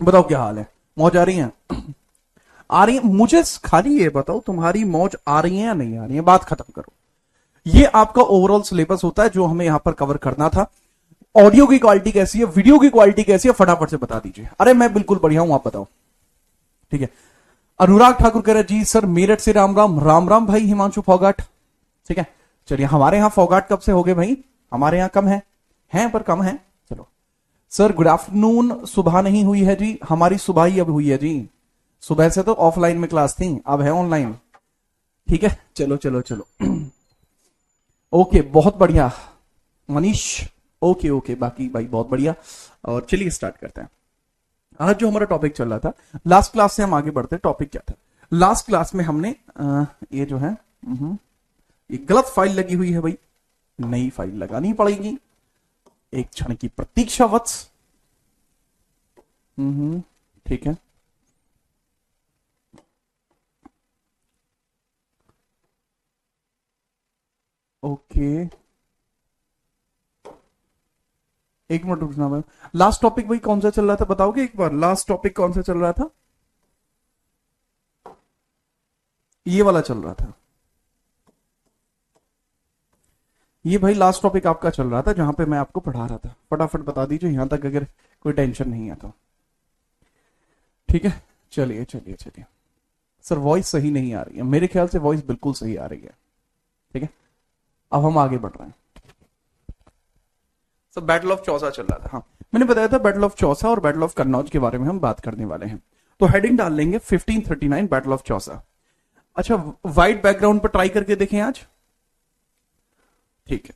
बताओ क्या हाल है, मौज आ रही है? आ रही है? मुझे खाली ये बताओ तुम्हारी मौज आ रही है या नहीं आ रही है, बात खत्म करो। ये आपका ओवरऑल सिलेबस होता है जो हमें यहां पर कवर करना था। ऑडियो की क्वालिटी कैसी है, वीडियो की क्वालिटी कैसी है, फटाफट से बता दीजिए। अरे मैं बिल्कुल बढ़िया हूं, आप बताओ। ठीक है। अनुराग ठाकुर कह रहे जी सर मेरठ से राम राम। राम राम भाई हिमांशु फोगाट। ठीक है, चलिए। हमारे यहां फोगाट कब से हो गए भाई? हमारे यहां कम है, हैं पर कम है। चलो सर गुड आफ्टरनून। सुबह नहीं हुई है जी, हमारी सुबह ही अब हुई है जी। सुबह से तो ऑफलाइन में क्लास थी, अब है ऑनलाइन। ठीक है, चलो चलो चलो। ओके, बहुत बढ़िया मनीष। ओके ओके, बाकी भाई बहुत बढ़िया। और चलिए स्टार्ट करते हैं। आज जो हमारा टॉपिक चल रहा था, लास्ट क्लास से हम आगे बढ़ते हैं। टॉपिक क्या था लास्ट क्लास में? हमने ये जो है ये गलत फाइल लगी हुई है भाई, नई फाइल लगानी पड़ेगी। एक क्षण की प्रतीक्षा वत्स। ठीक है, ओके, एक मिनट रुकना भाई। लास्ट टॉपिक भाई कौन सा चल रहा था, बताओगे एक बार? लास्ट टॉपिक कौन सा चल रहा था? ये वाला चल रहा था। ये भाई लास्ट टॉपिक आपका चल रहा था जहां पे मैं आपको पढ़ा रहा था। फटाफट बता दीजिए यहां तक, अगर कोई टेंशन नहीं है तो। ठीक है, चलिए चलिए चलिए। सर वॉइस सही नहीं आ रही है, मेरे ख्याल से वॉइस बिल्कुल सही आ रही है। ठीक है, अब हम आगे बढ़ रहे हैं। सर बैटल ऑफ चौसा चल रहा था। हाँ, मैंने बताया था बैटल ऑफ चौसा और बैटल ऑफ कन्नौज के बारे में हम बात करने वाले हैं। तो हेडिंग डाल लेंगे 1539 बैटल ऑफ चौसा। अच्छा, व्हाइट बैकग्राउंड पर ट्राई करके देखें आज। ठीक है,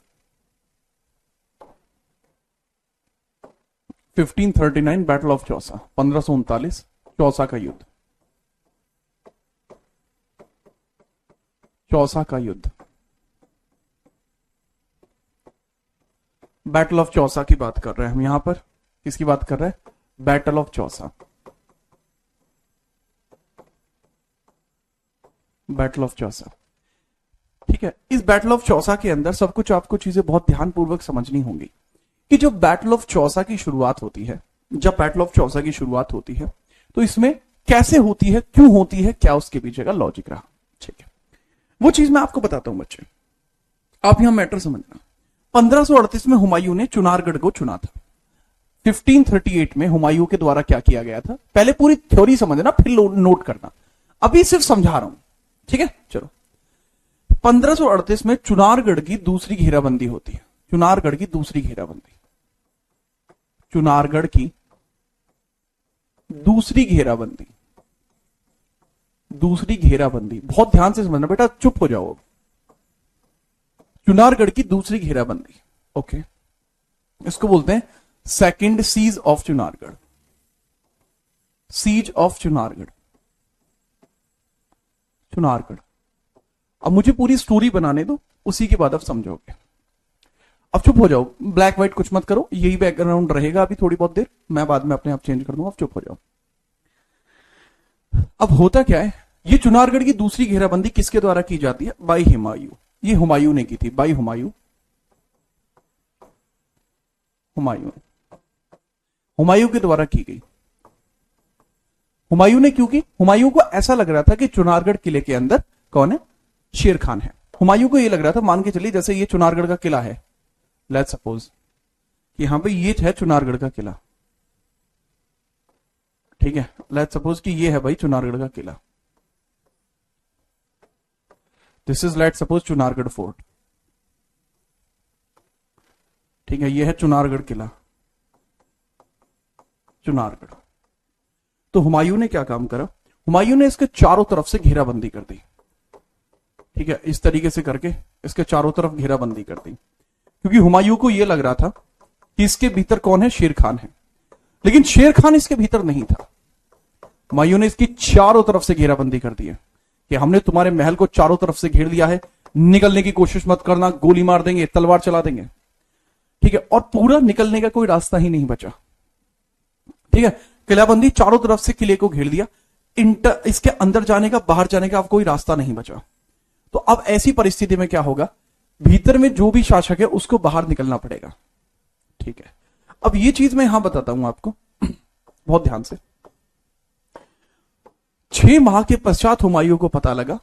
1539 बैटल ऑफ चौसा, 1539 चौसा का युद्ध। चौसा का युद्ध, बैटल ऑफ चौसा की बात कर रहे हैं हम यहां पर। किसकी बात कर रहे हैं? Battle of Chausa. Battle of Chausa. ठीक है, इस बैटल ऑफ चौसा के अंदर सब कुछ आपको चीजें बहुत ध्यानपूर्वक समझनी होंगी कि जो बैटल ऑफ चौसा की शुरुआत होती है, जब बैटल ऑफ चौसा की शुरुआत होती है तो इसमें कैसे होती है, क्यों होती है, क्या उसके पीछे का लॉजिक रहा। ठीक है, वो चीज मैं आपको बताता हूं बच्चे, आप यहां मैटर समझना। 1538 में हुमायूं ने चुनारगढ़ को चुना था। 1538 में हुमायूं के द्वारा क्या किया गया था, पहले पूरी थ्योरी समझना फिर नोट करना, अभी सिर्फ समझा रहा हूं। ठीक है, चलो। 1538 में चुनारगढ़ की दूसरी घेराबंदी होती है। चुनारगढ़ की दूसरी घेराबंदी, चुनारगढ़ की दूसरी घेराबंदी, दूसरी घेराबंदी। बहुत ध्यान से समझना बेटा, चुप हो जाओ। चुनारगढ़ की दूसरी घेराबंदी, ओके, इसको बोलते हैं second siege of Chunargarh. Siege of Chunargarh, Chunargarh. अब मुझे पूरी स्टोरी बनाने दो, उसी के बाद आप समझोगे। अब चुप हो जाओ, ब्लैक व्हाइट कुछ मत करो, यही बैकग्राउंड रहेगा अभी थोड़ी बहुत देर, मैं बाद में अपने आप चेंज कर दूंगा। अब चुप हो जाओ। अब होता क्या है, ये चुनारगढ़ की दूसरी घेराबंदी किसके द्वारा की जाती है? बाई हुमायूं। ये हुमायूं ने की थी, बाई हुमायूं। हुमायूं, हुमायूं के द्वारा की गई। हुमायूं ने क्यों की? हुमायूं को ऐसा लग रहा था कि चुनारगढ़ किले के अंदर कौन है? शेर खान है। हुमायूं को यह लग रहा था, मान के चलिए जैसे ये चुनारगढ़ का किला है, लेट्स सपोज कि यहां पे ये है चुनारगढ़ का किला। ठीक है, लेट्स सपोज कि ये है भाई चुनारगढ़ का किला। This is let's suppose Chunargarh fort. ठीक है, ये है चुनारगढ़ किला, चुनारगढ़। तो हुमायूं ने क्या काम करा? हुमायूं ने इसके चारों तरफ से घेराबंदी कर दी। ठीक है, इस तरीके से करके इसके चारों तरफ घेराबंदी कर दी, क्योंकि हुमायूं को यह लग रहा था कि इसके भीतर कौन है? शेर खान है। लेकिन शेर खान इसके भीतर नहीं था। हुमायूं ने इसकी चारों तरफ से घेराबंदी कर दी है कि हमने तुम्हारे महल को चारों तरफ से घेर लिया है, निकलने की कोशिश मत करना, गोली मार देंगे, तलवार चला देंगे। ठीक है, और पूरा निकलने का कोई रास्ता ही नहीं बचा। ठीक है, किलाबंदी चारों तरफ से किले को घेर दिया, इसके अंदर जाने का, बाहर जाने का अब कोई रास्ता नहीं बचा। तो अब ऐसी परिस्थिति में क्या होगा? भीतर में जो भी शासक है उसको बाहर निकलना पड़ेगा। ठीक है, अब ये चीज मैं यहां बताता हूं आपको बहुत ध्यान से। 6 माह के पश्चात हुमायूं को पता लगा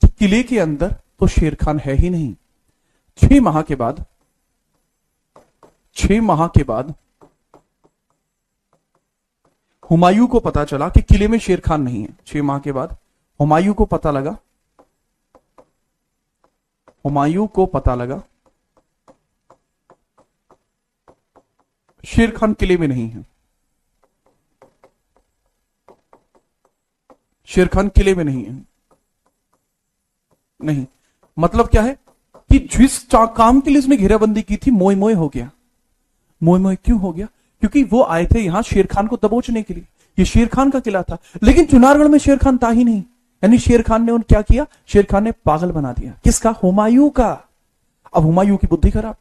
कि किले के अंदर तो शेर खान है ही नहीं। 6 माह के बाद 6 माह के बाद हुमायूं को पता चला कि किले में शेर खान नहीं है। 6 माह के बाद हुमायूं को पता लगा, हुमायूं को पता लगा शेर खान किले में नहीं है। शेर खान किले में नहीं है। नहीं मतलब क्या है कि जिस काम के लिए उसने घेराबंदी की थी, मोय मोय हो गया। मोय मोय क्यों हो गया? क्योंकि वो आए थे यहां शेर खान को दबोचने के लिए। ये शेर खान का किला था, लेकिन चुनारगढ़ में शेर खान था ही नहीं। यानी शेर खान ने उन क्या किया? शेर खान ने पागल बना दिया। किसका? हुमायूं का। अब हुमायूं की बुद्धि खराब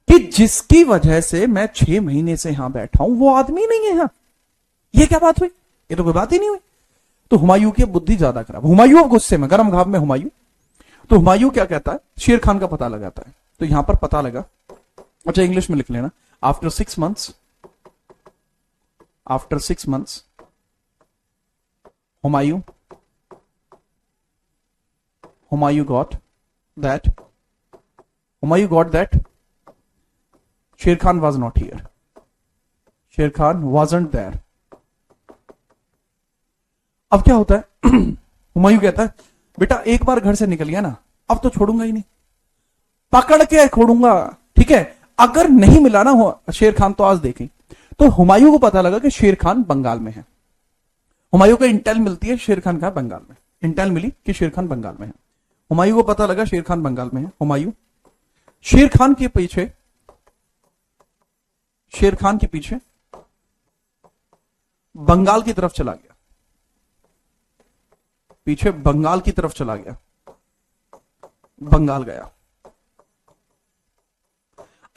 कि जिसकी वजह से मैं 6 महीने से यहां बैठा हूं, वो आदमी नहीं है यहां। ये क्या बात हुई? ये तो कोई बात ही नहीं हुई। तो हुमायूं की बुद्धि ज्यादा खराब। हुमायूं अब गुस्से में, गर्म घाव में हुमायूं। तो हुमायूं क्या कहता है? शेर खान का पता लगाता है। तो यहां पर पता लगा, अच्छा इंग्लिश में लिख लेना, after 6 months, after 6 months Humayun got that Sher Khan was not here. Sher Khan wasn't there. अब क्या होता है? हुमायूं कहता है बेटा एक बार घर से निकल गया ना, अब तो छोड़ूंगा ही नहीं, पकड़ के छोड़ूंगा। ठीक है, अगर नहीं मिला ना शेर खान तो आज देखें। तो हुमायूं को पता लगा कि शेर खान बंगाल में है। हुमायूं को इंटेल मिलती है शेर खान कहां? बंगाल में। इंटेल मिली कि शेर खान बंगाल में है। हुमायूं को पता लगा शेर खान बंगाल में है। हुमायूं शेर खान के पीछे बंगाल की तरफ चला गया। पीछे बंगाल की तरफ चला गया, बंगाल गया।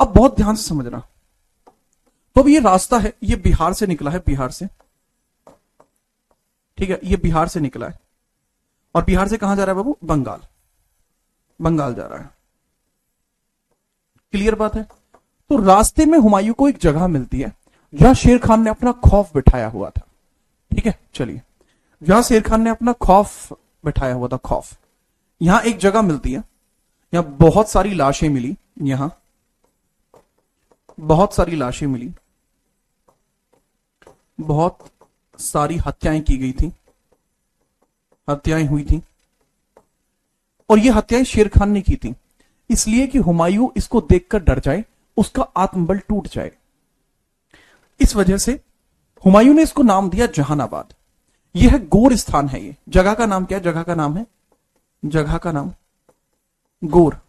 अब बहुत ध्यान से समझना। तो अब ये रास्ता है, ये बिहार से निकला है, बिहार से। ठीक है, ये बिहार से निकला है और बिहार से कहां जा रहा है बाबू? बंगाल। बंगाल जा रहा है। क्लियर बात है? तो रास्ते में हुमायूं को एक जगह मिलती है जहां शेर खान ने अपना खौफ बिठाया हुआ था। ठीक है, चलिए, जहां शेर खान ने अपना खौफ बिठाया हुआ था, खौफ, यहां एक जगह मिलती है। यहां बहुत सारी लाशें मिली, यहां बहुत सारी लाशें मिली, बहुत सारी हत्याएं की गई थी, हत्याएं हुई थी। और ये हत्याएं शेर खान ने की थी इसलिए कि हुमायूं इसको देखकर डर जाए, उसका आत्मबल टूट जाए। इस वजह से हुमायूं ने इसको नाम दिया जहानाबाद। यह गोर स्थान है। ये जगह का नाम क्या है? जगह का नाम है, जगह का नाम गोर।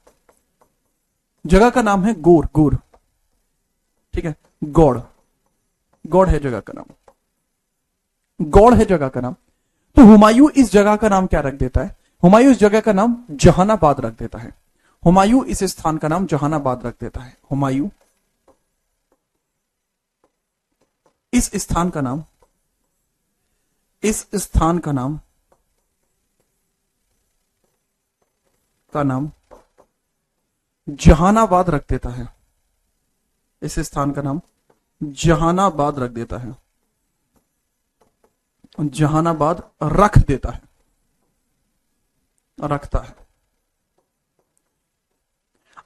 जगह का नाम है गोर, गोर। ठीक है, गौड़, गौड़ है जगह का नाम, गौड़ है जगह का नाम। तो हुमायूं इस जगह का नाम क्या रख देता है? हुमायूं इस जगह का नाम जहानाबाद रख देता है। हुमायूं इस स्थान का नाम जहानाबाद रख देता है। हुमायूं इस स्थान का नाम, इस स्थान का नाम जहानाबाद रख देता है। इस स्थान का नाम जहानाबाद रख देता है, जहानाबाद रख देता है, रखता है।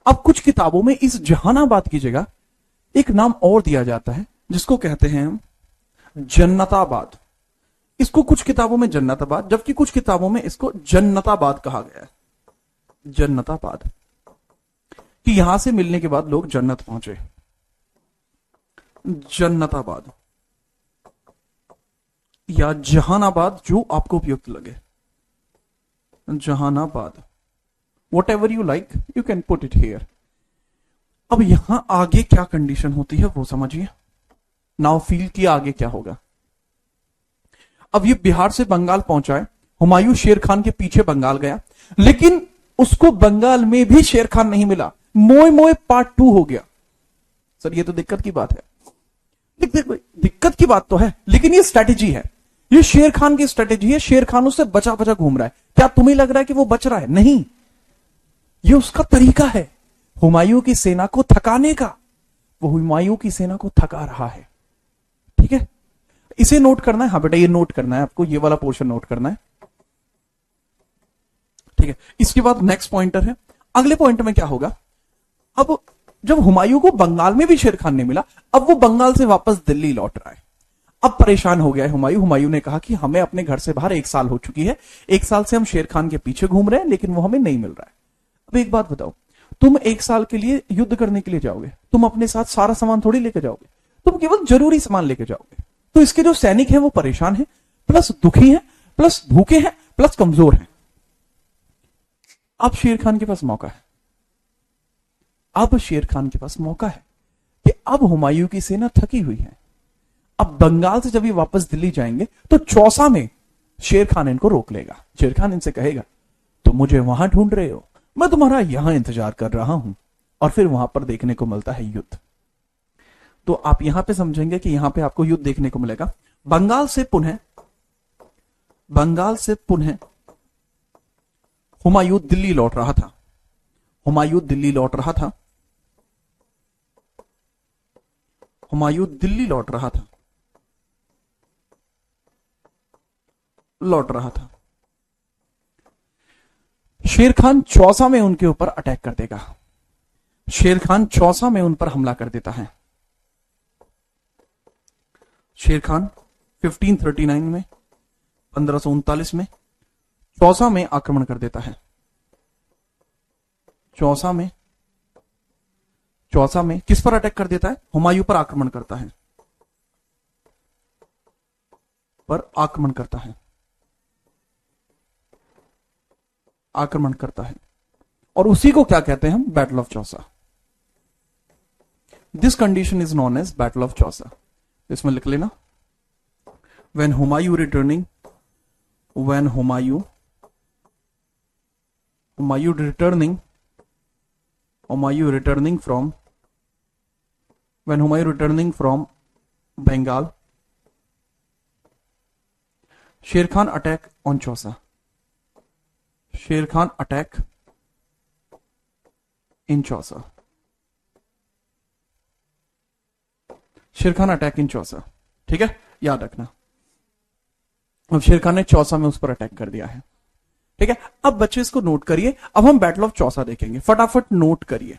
अब कुछ किताबों में इस जहानाबाद की जगह एक नाम और दिया जाता है जिसको कहते हैं हम जन्नताबाद। इसको कुछ किताबों में जन्नताबाद, जबकि कुछ किताबों में इसको जन्नताबाद कहा गया है। जन्नताबाद कि यहां से मिलने के बाद लोग जन्नत पहुंचे। जन्नताबाद या जहानाबाद, जो आपको उपयुक्त लगे। Jahanabad, whatever you like you can put it here. अब यहां आगे क्या कंडीशन होती है वो समझिए। नाउ फील कि आगे क्या होगा। अब ये बिहार से बंगाल पहुंचा है। हुमायूं शेर खान के पीछे बंगाल गया, लेकिन उसको बंगाल में भी शेर खान नहीं मिला। मोय मोय पार्ट 2 हो गया। सर ये तो दिक्कत की बात है। दिक्कत की बात तो है, लेकिन ये स्ट्रेटेजी है, ये शेर खान की स्ट्रेटेजी है। शेर खान उससे बचा बचा घूम रहा है। क्या तुम्हें लग रहा है कि वो बच रहा है? नहीं, ये उसका तरीका है हुमायूं की सेना को थकाने का। वो हुमायूं की सेना को थका रहा है। ठीक है, इसे नोट करना है, हाँ बेटा ये नोट करना है आपको, ये वाला पोर्शन नोट करना है, ठीक है। इसके बाद नेक्स्ट पॉइंटर है, अगले पॉइंट में क्या होगा, अब जब हुमायूं को बंगाल में भी शेर खान नहीं मिला, अब वो बंगाल से वापस दिल्ली लौट रहा है। अब परेशान हो गया है हुमायूं। हुमायूं ने कहा कि हमें अपने घर से बाहर 1 साल हो चुकी है, 1 साल से हम शेर खान के पीछे घूम रहे हैं, लेकिन वो हमें नहीं मिल रहा है। अब एक बात बताओ, तुम 1 साल के लिए युद्ध करने के लिए जाओगे, तुम अपने साथ सारा सामान थोड़ी लेके जाओगे, तुम केवल जरूरी सामान लेके जाओगे। तो इसके जो सैनिक हैं वो परेशान हैं, प्लस दुखी हैं, प्लस भूखे हैं, प्लस कमजोर हैं। अब शेर खान के पास मौका है, अब शेर खान के पास मौका है कि अब हुमायूं की सेना थकी हुई है। अब बंगाल से जब ये वापस दिल्ली जाएंगे तो चौसा में शेर खान इनको रोक लेगा। शेर खान इनसे कहेगा, तो मुझे वहां ढूंढ रहे हो, मैं तुम्हारा यहां इंतजार कर रहा हूं। और फिर वहां पर देखने को मिलता है युद्ध। तो आप यहां पे समझेंगे कि यहां पे आपको युद्ध देखने को मिलेगा। बंगाल से पुनः हुमायूं दिल्ली लौट रहा था। हुमायूं दिल्ली लौट रहा था। हुमायूं दिल्ली लौट रहा था। शेर खान चौसा में उनके ऊपर अटैक कर देगा। शेर खान चौसा में उन पर हमला कर देता है। शेर खान 1539 में, 1539 में चौसा में आक्रमण कर देता है। चौसा में किस पर अटैक कर देता है? हुमायूं पर आक्रमण करता है, आक्रमण करता है। और उसी को क्या कहते हैं हम? Battle of Chausa. This condition is known as battle of Chausa. इसमें लिख लेना, when Humayun returning from Bengal, Sher Khan attack on Chausa. Sher Khan attack in Chausa. शेर खान अटैक इन चौसा, ठीक है, याद रखना। अब शेर खान ने चौसा में उस पर अटैक कर दिया है, ठीक है। अब बच्चे इसको नोट करिए। अब हम बैटल ऑफ चौसा देखेंगे, फटाफट नोट करिए।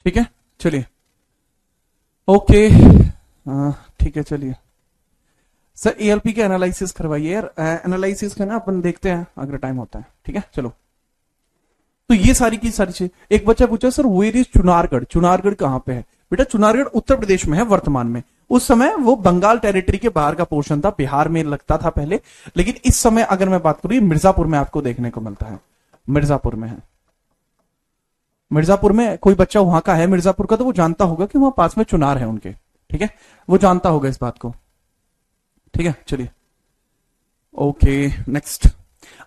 ठीक है, चलिए, ओके, ठीक है, चलिए सर एएलपी के एनालिसिस करवाइए यार। एनालिसिस का ना अपन देखते हैं अगर टाइम होता है, ठीक है। चलो, तो ये सारी की सारी चीज। एक बच्चा पूछा, sir where is Chunargarh? Chunargarh कहां पे है? बेटा चुनारगढ़ उत्तर प्रदेश में है वर्तमान में। उस समय वो बंगाल टेरिटरी के बाहर का पोर्शन था, बिहार में लगता था पहले, लेकिन इस समय अगर मैं बात करूं मिर्जापुर में आपको देखने को मिलता है, मिर्जापुर में है। मिर्जापुर में कोई बच्चा वहां का है मिर्जापुर का, तो वो जानता होगा कि वहां पास में चुनार है उनके, ठीक है, वो जानता होगा इस बात को, ठीक है। चलिए ओके नेक्स्ट।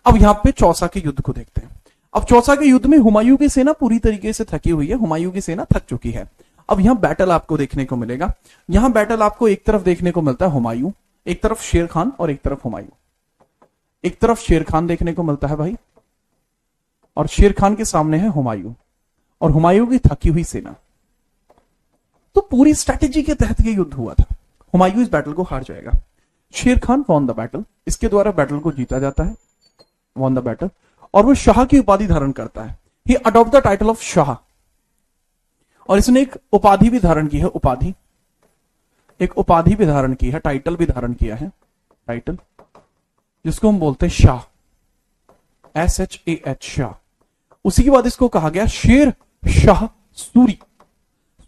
अब यहां पे चौसा के युद्ध को देखते हैं। अब चौसा के युद्ध में हुमायूं की सेना पूरी तरीके से थकी हुई है, हुमायूं की सेना थक चुकी है। अब यहां बैटल आपको देखने को मिलेगा। यहां बैटल आपको एक तरफ देखने को मिलता है हुमायूं, एक तरफ शेर खान और एक तरफ हुमायूं। एक तरफ शेर खान देखने को मिलता है भाई, और शेर खान के सामने है हुमायूं, और हुमायूं की थकी हुई सेना। तो पूरी स्ट्रेटेजी के तहत यह युद्ध हुआ था। हुमायूं इस बैटल को हार जाएगा। शेर खान वॉन द बैटल, इसके द्वारा बैटल को जीता जाता है, वॉन द बैटल, और वो शाह की उपाधि धारण करता है। He adopt the title of Shah, और इसने एक उपाधि भी धारण की है, उपाधि, एक उपाधि भी धारण की है, टाइटल भी धारण किया है, टाइटल, जिसको हम बोलते हैं शाह, SHAH, शाह। उसी के बाद इसको कहा गया शेर शाह सूरी,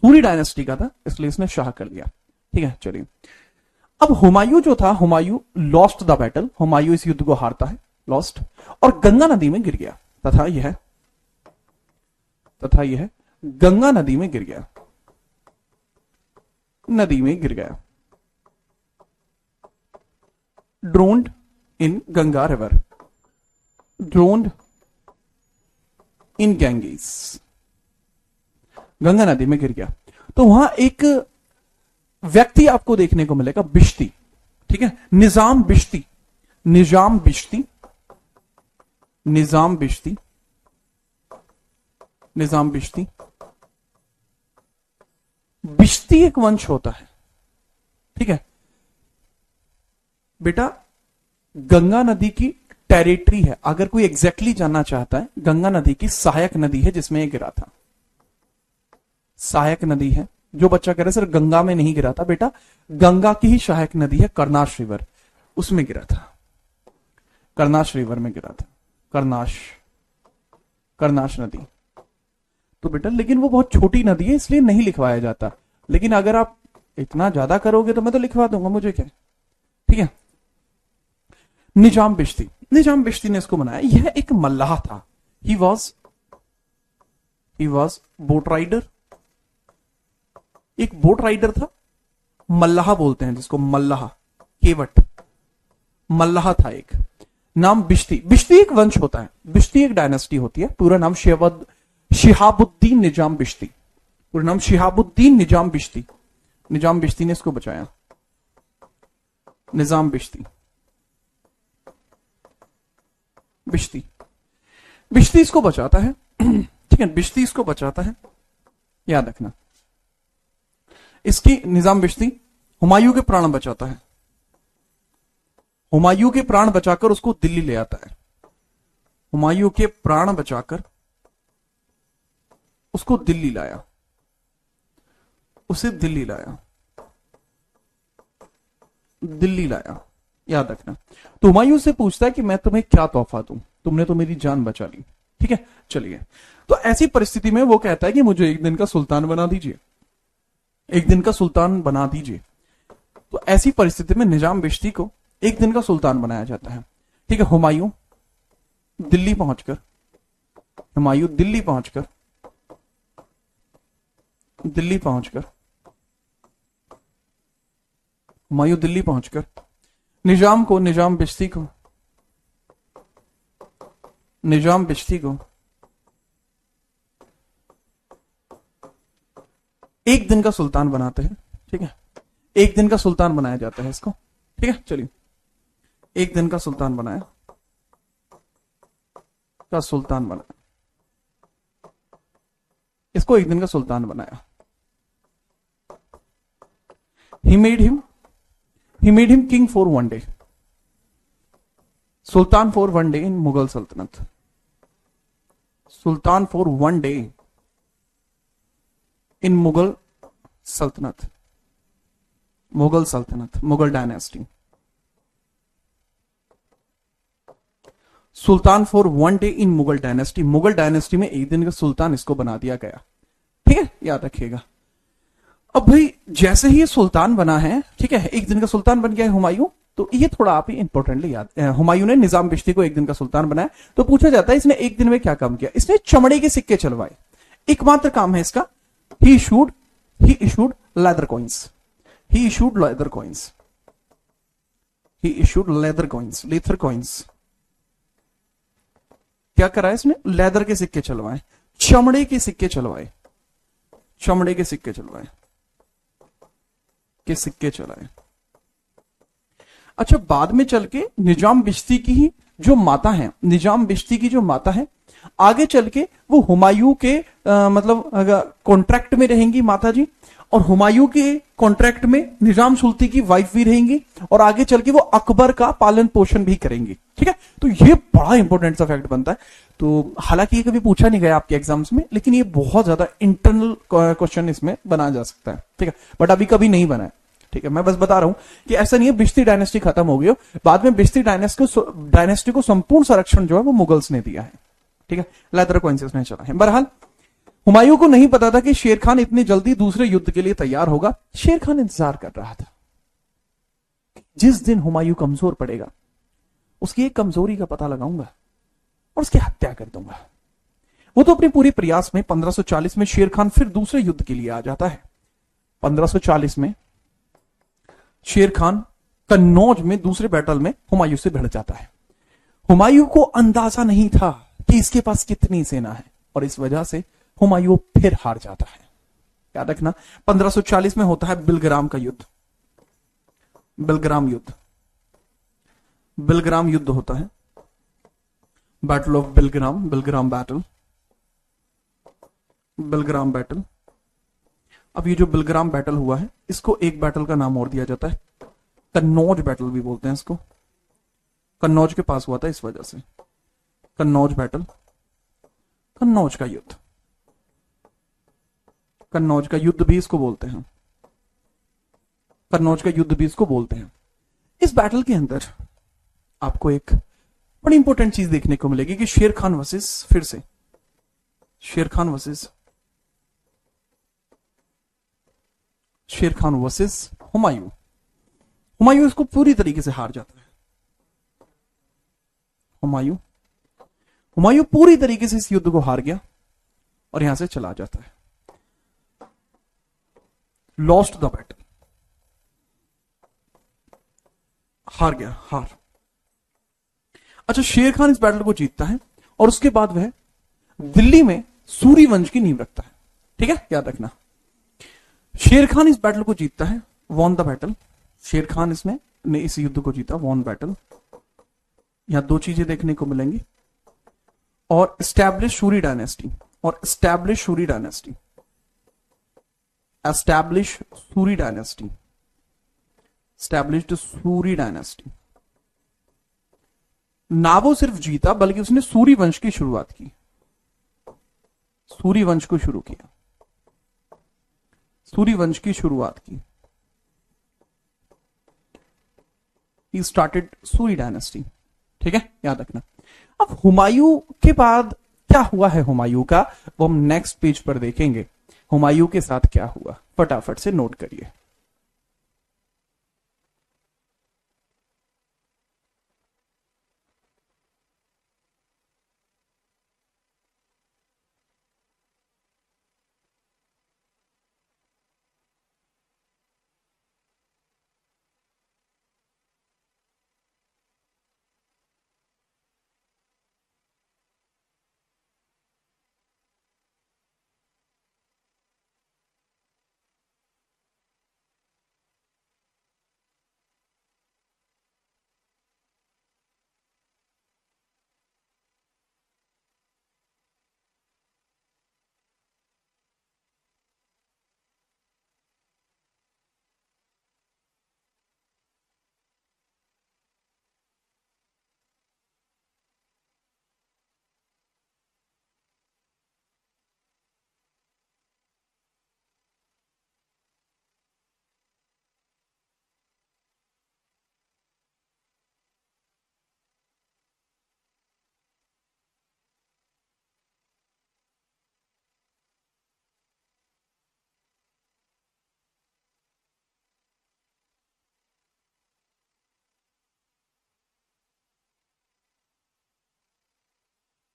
सूरी डायनेस्टी का था, इसलिए इसने शाह कर लिया, ठीक है। चलिए अब हुमायूं जो था, Humayun lost the battle, Humayun इस युद्ध को हारता है, लॉस्ट, और गंगा नदी में गिर गया, तथा यह गंगा नदी में गिर गया, नदी में गिर गया, ड्रोन्ड इन गंगा रिवर, ड्रोन्ड इन गैंगेस, गंगा नदी में गिर गया। तो वहां एक व्यक्ति आपको देखने को मिलेगा, बिश्ती, ठीक है, निजाम बिश्ती, निजाम बिश्ती, निजाम बिश्ती, निजाम बिश्ती। बिश्ती एक वंश होता है, ठीक है बेटा। गंगा नदी की टेरिटरी है, अगर कोई एग्जैक्टली जानना चाहता है, गंगा नदी की सहायक नदी है जिसमें यह गिरा था, सहायक नदी है। जो बच्चा कह रहे सर गंगा में नहीं गिरा था, बेटा गंगा की ही सहायक नदी है, करनाश रिवर, उसमें गिरा था, करनाश रिवर में गिरा था, करनाश, करनाश नदी। तो बेटा लेकिन वो बहुत छोटी नदी है, इसलिए नहीं लिखवाया जाता, लेकिन अगर आप इतना ज्यादा करोगे तो मैं तो लिखवा दूंगा, मुझे क्या, ठीक है। निजाम बिश्ती, निजाम बिश्ती ने इसको बनाया। यह एक मल्लाह था, ही वॉज बोट राइडर, एक बोट राइडर था, मल्लाह बोलते हैं जिसको, मल्लाह, केवट, मल्लाह था एक। नाम बिश्ती, बिश्ती एक वंश होता है, बिश्ती एक डायनेस्टी होती है। पूरा नाम शिहाबुद्दीन निजाम बिश्ती, पूरा नाम शिहाबुद्दीन निजाम बिश्ती, निजाम बिश्ती ने इसको बचाया, निजाम बिश्ती, बिश्ती, बिश्ती इसको बचाता है, ठीक है, बिश्ती इसको बचाता है, याद रखना। इसकी निजाम बिश्ती हुमायूं के प्राण बचाता है, हुमायूं के प्राण बचाकर उसको दिल्ली ले आता है, हुमायूं के प्राण बचाकर उसको दिल्ली लाया, उसे दिल्ली लाया, दिल्ली लाया, याद रखना। तो हुमायूं से पूछता है कि मैं तुम्हें क्या तोहफा दूं, तुमने तो मेरी जान बचा ली, ठीक है। चलिए तो ऐसी परिस्थिति में वो कहता है कि मुझे एक दिन का सुल्तान बना दीजिए, एक दिन का सुल्तान बना दीजिए। तो ऐसी परिस्थिति में निजाम बिश्ती को एक दिन का सुल्तान बनाया जाता है, ठीक है। हुमायूं दिल्ली पहुंचकर, हुमायूं दिल्ली पहुंचकर, दिल्ली पहुंचकर, हुमायूं दिल्ली पहुंचकर निजाम को, निजाम बिश्ती को, निजाम बिश्ती को एक दिन का सुल्तान बनाते हैं, ठीक है। एक दिन का सुल्तान बनाया जाता है इसको, ठीक है। चलिए एक दिन का सुल्तान बनाया, का सुल्तान बनाया, इसको एक दिन का सुल्तान बनाया। He made him king for one day, Sultan for one day in Mughal सल्तनत, सुल्तान for one day इन मुगल सल्तनत, मुगल सल्तनत, Mughal dynasty, Sultan for one day in Mughal dynasty, Mughal dynasty में एक दिन का सुल्तान इसको बना दिया गया, ठीक है, याद रखिएगा। अब भाई जैसे ही ये सुल्तान बना है, ठीक है, एक दिन का सुल्तान बन गया है हुमायूं, तो ये थोड़ा आप ही इंपॉर्टेंटली याद, हुमायूं ने निजाम बिश्ती को एक दिन का सुल्तान बनाया। तो पूछा जाता है इसने एक दिन में क्या काम किया? इसने चमड़े के सिक्के चलवाए, एकमात्र काम है इसका। He issued he issued leather coins, he issued leather coins, he issued leather coins, leather coins. क्या करा है इसने? लेदर के सिक्के चलवाए, चमड़े के सिक्के चलवाए, चमड़े के सिक्के चलवाए, के सिक्के चलाए। अच्छा, बाद में चल के निजाम बिश्ती की ही जो माता है, निजाम बिश्ती की जो माता है, आगे चल के वो हुमायूं के मतलब कॉन्ट्रैक्ट में रहेंगी माता जी, और हुमायूं के कॉन्ट्रैक्ट में निजाम सुल्ती की वाइफ भी रहेंगी, और आगे चल के वो अकबर का पालन पोषण भी करेंगी। ठीक है, तो ये बड़ा इंपॉर्टेंट सा फैक्ट बनता है। तो हालांकि ये कभी पूछा नहीं गया आपके एग्जाम्स में, लेकिन ये बहुत ज्यादा इंटरनल क्वेश्चन इसमें बनाया जा सकता है। ठीक है, बट अभी कभी नहीं बना है। ठीक है, मैं बस बता रहा हूं कि ऐसा नहीं है बिश्ती डायनेस्टी खत्म हो गई हो, बाद में बिश्ती डायनेस्टी को संपूर्ण संरक्षण जो है वो मुगल्स ने दिया है। ठीक है, लेदर कॉइंसेस में चला है। बहरहाल हुमायूं को नहीं पता था कि शेर खान इतनी जल्दी दूसरे युद्ध के लिए तैयार होगा। शेर खान इंतजार कर रहा था, जिस दिन हुमायूं कमजोर पड़ेगा उसकी एक कमजोरी का पता लगाऊंगा और उसकी हत्या कर दूंगा। वो तो अपने पूरे प्रयास में 1540 में शेर खान फिर दूसरे युद्ध के लिए आ जाता है। 1540 में शेर खान कन्नौज में दूसरे बैटल में हुमायूं से भिड़ जाता है। हुमायूं को अंदाजा नहीं था कि इसके पास कितनी सेना है, और इस वजह से हुमायूं फिर हार जाता है। याद रखना, 1540 में होता है बिलग्राम का युद्ध, बिलग्राम युद्ध, बिलग्राम युद्ध होता है, battle of Bilgram, Bilgram battle, Bilgram battle. अब ये जो बिलग्राम बैटल हुआ है, इसको एक बैटल का नाम और दिया जाता है, कन्नौज बैटल भी बोलते हैं इसको। कन्नौज के पास हुआ था, इस वजह से कन्नौज बैटल, कन्नौज का युद्ध, कन्नौज का युद्ध भी इसको बोलते हैं, कन्नौज का युद्ध भी इसको बोलते हैं। इस बैटल के अंदर आपको एक बड़ी इंपॉर्टेंट चीज देखने को मिलेगी कि शेर खान वर्सेस, फिर से शेर खान वर्सेस, शेर खान वर्सेस हुमायूं। हुमायूं इसको पूरी तरीके से हार जाता है। हुमायूं हुमायूं पूरी तरीके से इस युद्ध को हार गया और यहां से चला जाता है। लॉस्ट द बैटल, हार गया, हार। अच्छा, शेर खान इस बैटल को जीतता है और उसके बाद वह दिल्ली में सूरी वंश की नींव रखता है। ठीक है, याद रखना, शेर खान इस बैटल को जीतता है, वॉन द बैटल। शेर खान इसने ने इस युद्ध को जीता, वॉन बैटल। यहां दो चीजें देखने को मिलेंगी, और एस्टैब्लिश सूरी डायनेस्टी, और establish Suri dynasty, establish Suri dynasty, established Suri dynasty. ना वो सिर्फ जीता बल्कि उसने सूरी वंश की शुरुआत की, सूरी वंश को शुरू किया, सूरी वंश की शुरुआत की। He started Suri dynasty. ठीक है, याद रखना। अब हुमायूं के बाद क्या हुआ है हुमायूं का, वो हम नेक्स्ट पेज पर देखेंगे। हुमायूं के साथ क्या हुआ, फटाफट से नोट करिए।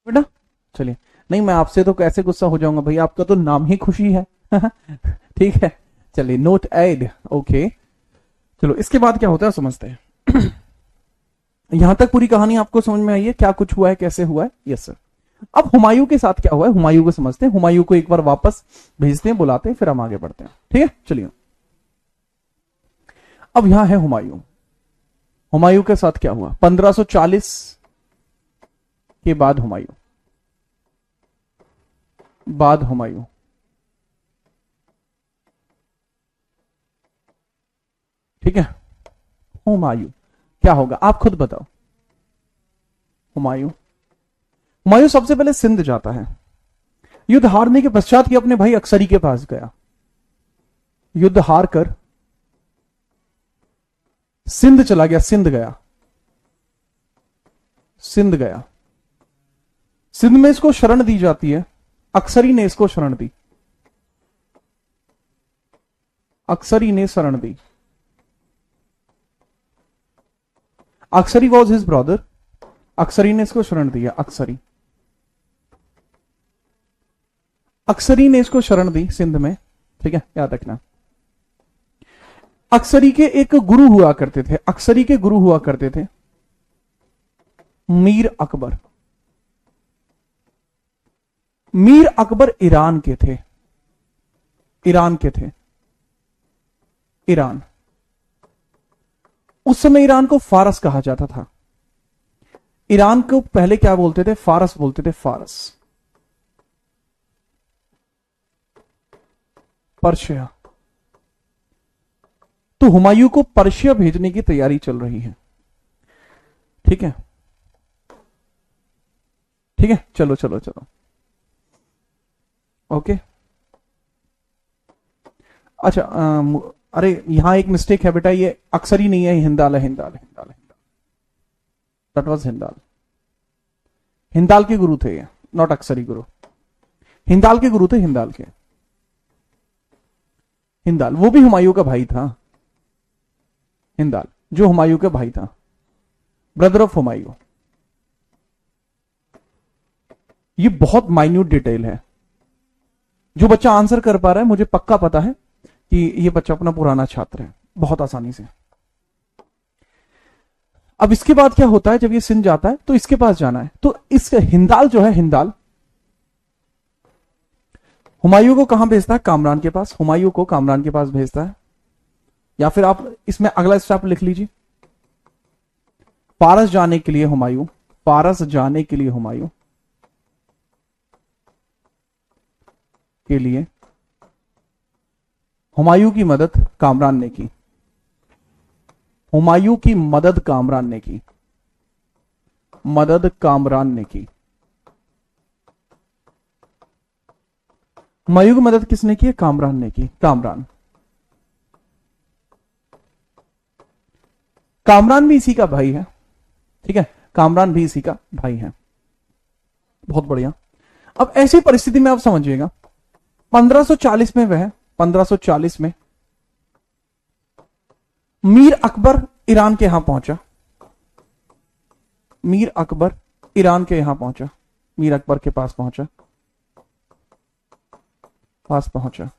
बेटा चलिए, नहीं मैं आपसे तो कैसे गुस्सा हो जाऊंगा भाई, आपका तो नाम ही खुशी है। ठीक है, चलिए नोट एड, ओके। चलो इसके बाद क्या होता है समझते हैं। यहां तक पूरी कहानी आपको समझ में आई है, क्या कुछ हुआ है, कैसे हुआ है? Yes sir. अब हुमायूं के साथ क्या हुआ है, हुमायूं को समझते हैं। हुमायूं को एक बार वापस भेजते हैं, बुलाते हैं, फिर हम आगे बढ़ते हैं। ठीक है, चलिए। अब यहां है हुमायूं। हुमायूं के साथ क्या हुआ 1540 के बाद? हुमायूं ठीक है। हुमायूं क्या होगा आप खुद बताओ। हुमायूं हुमायूं सबसे पहले सिंध जाता है। युद्ध हारने के पश्चात ही अपने भाई अक्सरी के पास गया। युद्ध हार कर सिंध चला गया, सिंध गया। सिंध में इसको शरण दी जाती है। अक्सरी ने इसको शरण दी। अक्सरी वॉज हिज ब्रदर। अक्सरी ने इसको शरण दिया। अक्सरी ने इसको शरण दी सिंध में। ठीक है, याद रखना। अक्सरी के एक गुरु हुआ करते थे, मीर अकबर। ईरान के थे। ईरान उस समय ईरान को फारस कहा जाता था। ईरान को पहले क्या बोलते थे? फारस बोलते थे। पर्शिया। तो हुमायूं को पर्शिया भेजने की तैयारी चल रही है। ठीक है, चलो ओके। अच्छा, अरे यहां एक मिस्टेक है बेटा, ये अक्सरी नहीं है, हिंदाल है। दैट वाज हिंदाल के गुरु थे ये, नॉट अक्सरी गुरु। हिंदाल के गुरु थे, हिंदाल वो भी हुमायूं का भाई था। हिंदाल जो हुमायूं का भाई था, ब्रदर ऑफ हुमायूं। ये बहुत माइन्यूट डिटेल है। जो बच्चा आंसर कर पा रहा है, मुझे पक्का पता है कि ये बच्चा अपना पुराना छात्र है, बहुत आसानी से। अब इसके बाद क्या होता है, जब ये सिंध जाता है तो इसके पास जाना है। तो इस हिंदाल जो है, हुमायूं को कहां भेजता है? कामरान के पास। हुमायूं को कामरान के पास भेजता है। या फिर आप इसमें अगला स्टेप लिख लीजिए, पारस जाने के लिए हुमायूं हुमायूं की मदद कामरान ने की। हुमायूं की मदद कामरान ने की। हुमायूं की मदद किसने की? कामरान ने की। कामरान भी इसी का भाई है। ठीक है, कामरान भी इसी का भाई है। बहुत बढ़िया। अब ऐसी परिस्थिति में आप समझिएगा, 1540 में मीर अकबर ईरान के यहां पहुंचा। मीर अकबर के पास पहुंचा।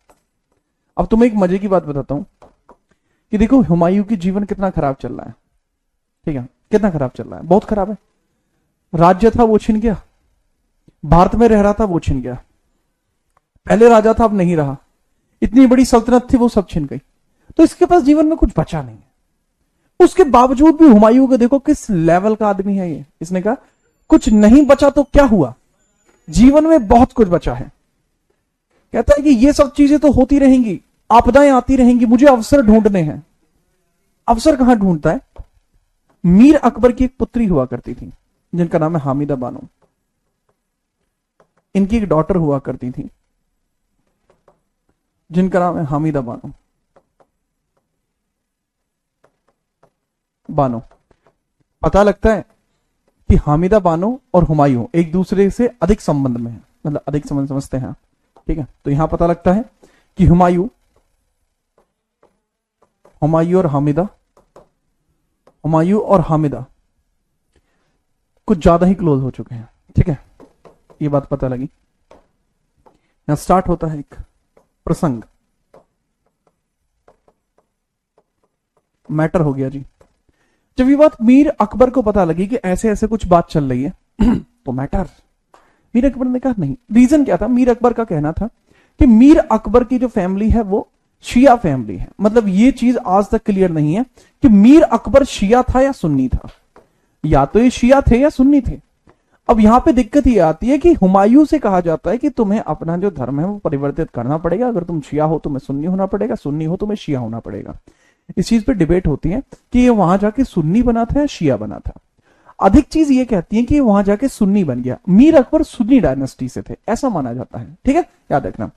अब तुम्हें एक मजे की बात बताता हूं कि देखो हुमायूं की जीवन कितना खराब चल रहा है। ठीक है, कितना खराब चल रहा है, बहुत खराब है। राज्य था वो छिन गया, भारत में रह रहा था वो छिन गया, पहले राजा था अब नहीं रहा, इतनी बड़ी सल्तनत थी वो सब छिन गई। तो इसके पास जीवन में कुछ बचा नहीं है। उसके बावजूद भी हुमायूं को देखो किस लेवल का आदमी है ये। इसने कहा कुछ नहीं बचा तो क्या हुआ, जीवन में बहुत कुछ बचा है। कहता है कि ये सब चीजें तो होती रहेंगी, आपदाएं आती रहेंगी, मुझे अवसर ढूंढने हैं। अवसर कहां ढूंढता है? मीर अकबर की एक पुत्री हुआ करती थी जिनका नाम है हामिदा बानो। इनकी एक डॉटर हुआ करती थी जिनका नाम है हामिदा बानो। पता लगता है कि हामिदा बानो और हुमायूं एक दूसरे से अधिक संबंध में है, मतलब अधिक संबंध समझते हैं। ठीक है, तो यहां पता लगता है कि हुमायूं और हामिदा कुछ ज्यादा ही क्लोज हो चुके हैं। ठीक है, ये बात पता लगी। यहां स्टार्ट होता है एक प्रसंग, मैटर हो गया जी। जब ये बात मीर अकबर को पता लगी कि ऐसे ऐसे कुछ बात चल रही है तो मैटर, मीर अकबर ने कहा नहीं। रीजन क्या था? मीर अकबर का कहना था कि मीर अकबर की जो फैमिली है वो शिया फैमिली है। मतलब ये चीज आज तक क्लियर नहीं है कि मीर अकबर शिया था या सुन्नी था, या तो ये शिया थे या सुन्नी थे। अब यहां पे दिक्कत ये आती है कि हुमायूं से कहा जाता है कि तुम्हें अपना जो धर्म है वो परिवर्तित करना पड़ेगा। अगर तुम शिया हो तुम्हें सुन्नी होना पड़ेगा, सुन्नी हो तुम्हें शिया होना पड़ेगा। इस चीज पे डिबेट होती है कि ये वहां जाके सुन्नी बना था या शिया बना था। अधिक चीज ये कहती है कि ये वहां जाके सुन्नी बन गया। मीर अकबर सुन्नी डायनेस्टी से थे, ऐसा माना जाता है। ठीक है, याद रखना।